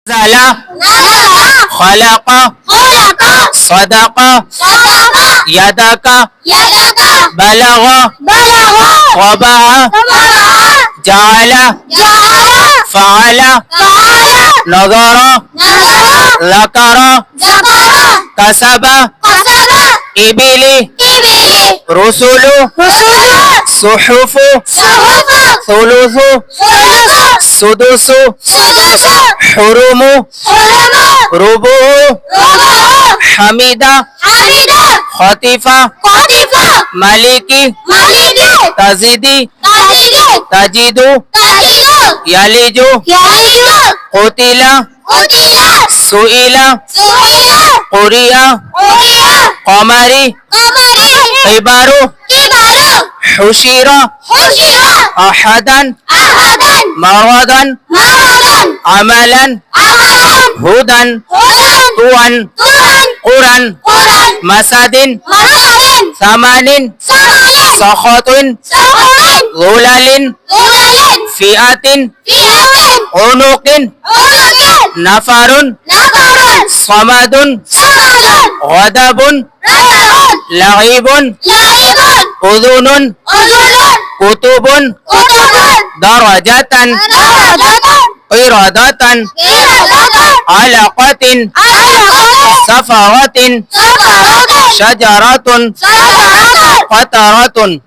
نزل خلق صدق يدك بلغ طبع جعل فعل نظر ذكر كسب إبل رسل صحف ثلث سدس حرم ربع حمد خطف ملك تزيد تجد يلج قتل سئل قرئ قمر قبر حشر أحدا مرضا عملا هدى طوى قرى مسد ثمن سخط ظلل فئة عنق نفر صمد غضب لعب أذن كتب درجة قردة علقة سفرة شجرة قطرة